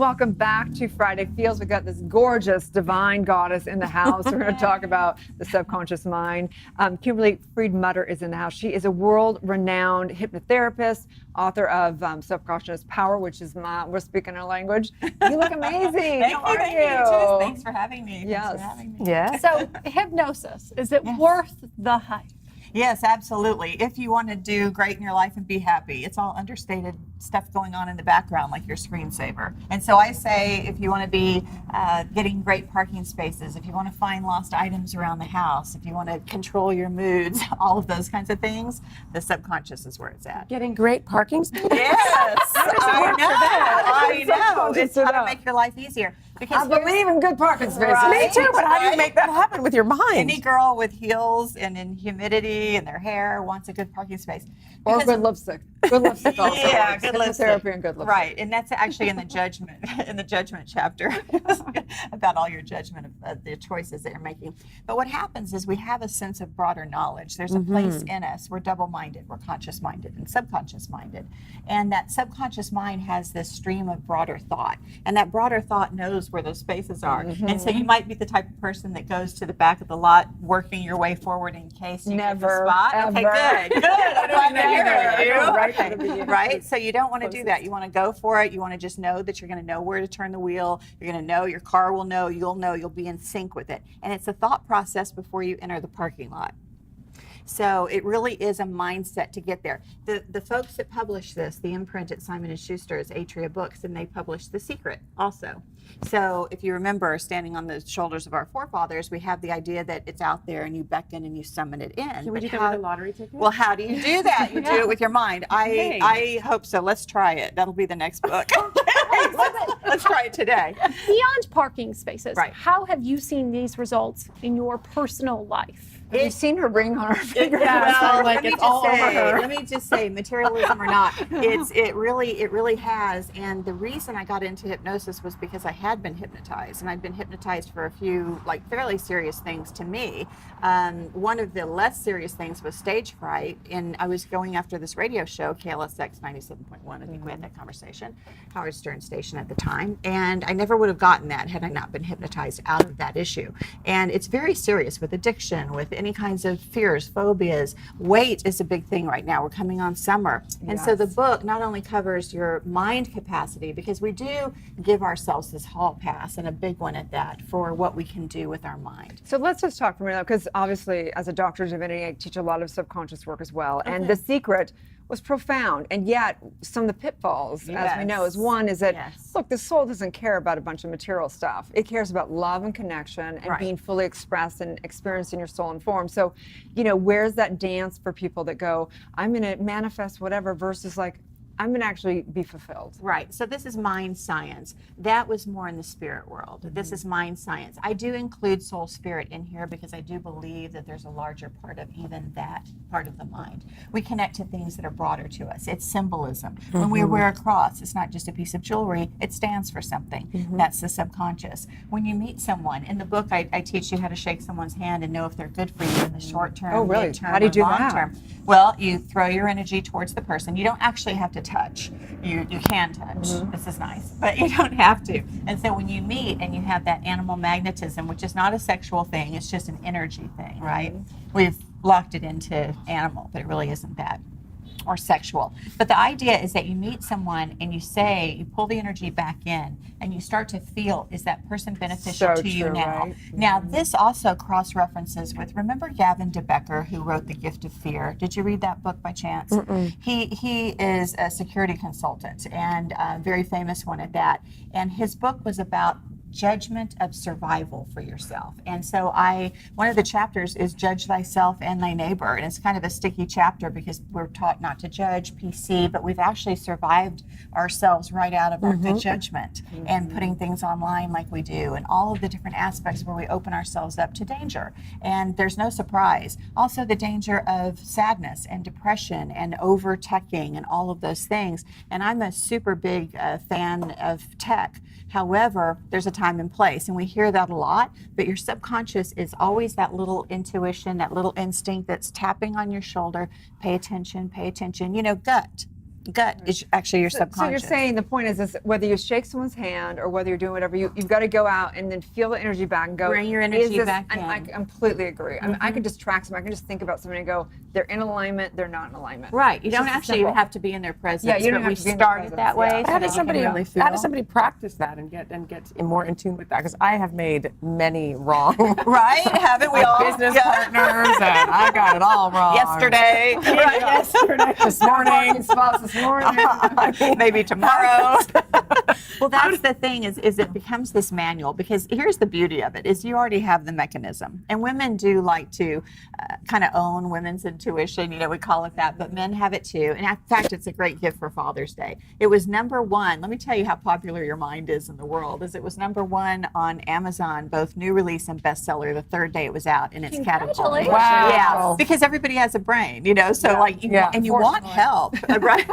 Welcome back to Friday Feels. We've got this gorgeous divine goddess in the house. We're going to talk about the subconscious mind. Kimberly Friedmutter is in the house. She is a world-renowned hypnotherapist, author of Subconscious Power, which is we're speaking our language. You look amazing. How are you? Thanks for having me. Yes. Yes. So hypnosis, is it worth the hype? Yes, absolutely. If you want to do great in your life and be happy, it's all understated stuff going on in the background like your screensaver. And so I say if you want to be getting great parking spaces, if you want to find lost items around the house, if you want to control your moods, all of those kinds of things, the subconscious is where it's at. Getting great parking spaces? Yes, I know. It's how to up. make your life easier. I Because believe in good parking spaces. Me too, but how do you make that happen with your mind? any girl with heels and in humidity in their hair wants a good parking space. Or Because- good lipstick. Good lipstick also. Yeah, good lipstick. Hypnotherapy and good lipstick. Right, and that's actually in the judgment chapter about all your judgment of the choices that you're making. But what happens is we have a sense of broader knowledge. There's a place in us. We're double-minded. We're conscious-minded and subconscious-minded. And that subconscious mind has this stream of broader thought. And that broader thought knows where those spaces are. And so you might be the type of person that goes to the back of the lot working your way forward in case you get the Never, spot. ever. Okay, good. I'm glad to hear you. Right from the beginning. Right? So you don't want to do that. You want to go for it. You want to just know that you're going to know where to turn the wheel. You're going to know, your car will know, you'll be in sync with it. And it's a thought process before you enter the parking lot. So it really is a mindset to get there. The folks that publish this, the imprint at Simon & Schuster is Atria Books, and they published The Secret also. So if you remember, standing on the shoulders of our forefathers, we have the idea that it's out there and you beckon and you summon it in. Can we do that with a lottery ticket? Well, how do you do that? You do it with your mind. I hope so. Let's try it. That'll be the next book. Let's try it today. Beyond parking spaces, Right. how have you seen these results in your personal life? Have you seen her ring on her finger? Well, like it's all over her. Let me just say, materialism or not, it really has. And the reason I got into hypnosis was because I had been hypnotized, and I'd been hypnotized for a few fairly serious things to me. One of the less serious things was stage fright, and I was going after this radio show, KLSX 97.1. I think we had that conversation, Howard Stern station at the time, and I never would have gotten that had I not been hypnotized out of that issue. And it's very serious with addiction, with any kinds of fears, phobias. Weight is a big thing right now. We're coming on summer. And so the book not only covers your mind capacity, because we do give ourselves this hall pass, and a big one at that, for what we can do with our mind. So let's just talk for a minute, because obviously as a doctor of divinity, I teach a lot of subconscious work as well. And The Secret was profound, and yet some of the pitfalls, as we know, is one is that, look, the soul doesn't care about a bunch of material stuff. It cares about love and connection and being fully expressed and experiencing your soul and form. So, where's that dance for people that go, I'm going to manifest whatever, versus like, I'm going to actually be fulfilled. Right. So this is mind science. That was more in the spirit world. This is mind science. I do include soul spirit in here because I do believe that there's a larger part of even that part of the mind. We connect to things that are broader to us. It's symbolism. When we wear a cross, it's not just a piece of jewelry. It stands for something. That's the subconscious. When you meet someone, in the book, I teach you how to shake someone's hand and know if they're good for you in the short term, Oh, really? mid-term, How do you or do long that? term. Well, you throw your energy towards the person. You don't actually have to touch. You can touch. This is nice, but you don't have to. And so when you meet and you have that animal magnetism, which is not a sexual thing, it's just an energy thing, right? We've locked it into animal, but it really isn't that, or sexual. But the idea is that you meet someone and you pull the energy back in, and you start to feel, is that person beneficial So to you true, now? right? Now, this also cross-references with, remember Gavin de Becker, who wrote The Gift of Fear? Did you read that book by chance? He is a security consultant, and a very famous one at that. And his book was about judgment of survival for yourself. And so one of the chapters is judge thyself and thy neighbor. And it's kind of a sticky chapter because we're taught not to judge, PC, but we've actually survived ourselves right out of our good judgment and putting things online like we do, and all of the different aspects where we open ourselves up to danger. And there's no surprise. Also the danger of sadness and depression and over-teching and all of those things. And I'm a super big fan of tech. However, there's a time and place, and we hear that a lot, but your subconscious is always that little intuition, that little instinct that's tapping on your shoulder. Pay attention, gut. gut is actually your subconscious. So you're saying the point is whether you shake someone's hand or whether you're doing whatever, you've got to go out and then feel the energy back and go. Bring your energy back and in. I completely agree. I mean, I can just track someone. I can just think about somebody and go, they're in alignment, they're not in alignment. Right. You It's don't just actually simple. even have to be in their presence. Yeah, you don't but have we to be in their started that presence, way. yeah. so How that does you can somebody really feel. how does somebody practice that and get more in tune with that? Because I have made many wrong Right? Haven't we all? business partners, and I got it all wrong. Yesterday. Right, yesterday. This morning. Spots this morning. Maybe tomorrow. Well, that's the thing is it becomes this manual, because here's the beauty of it is you already have the mechanism, and women do like to kind of own women's intuition, we call it that, but men have it too. And in fact, it's a great gift for Father's Day. It was #1. Let me tell you how popular your mind is in the world. Is it was #1 on Amazon, both new release and bestseller, the 3rd day it was out in its category. Congratulations. Wow. Yeah, because everybody has a brain, so you want help, right?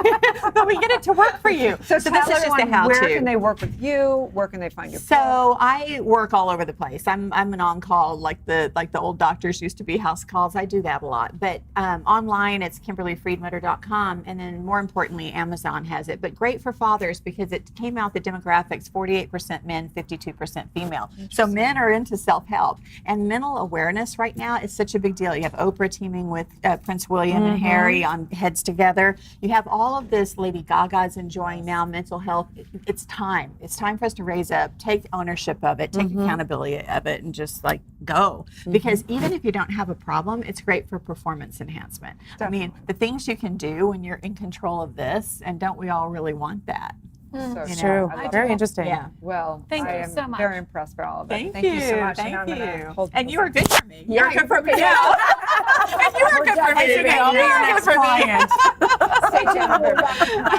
But we get it to work for you. So tell this is just a everyone, how-to. where can they work with you? Where can they find you? So I work all over the place. I'm an on-call, like the old doctors used to be, house calls. I do that a lot. But online, it's KimberlyFriedmutter.com, and then more importantly, Amazon has it. But great for fathers because it came out the demographics: 48% men, 52% female. So men are into self-help, and mental awareness right now is such a big deal. You have Oprah teaming with Prince William and Harry on Heads Together. You have all of this. Lady Gaga's enjoying now mental health. It's time. It's time for us to raise up, take ownership of it, take accountability of it, and just go. Because even if you don't have a problem, it's great for performance enhancement. I mean, the things you can do when you're in control of this, and don't we all really want that? So It's true. I love Very it. interesting. Yeah. Well, Thank I you am so much. very impressed by all of it. Thank you so much. Thank Now I'm gonna you. hold And you were good for me. Yeah, You're good for me. yeah. And you were good for me. I'll be your next client. Stay tuned.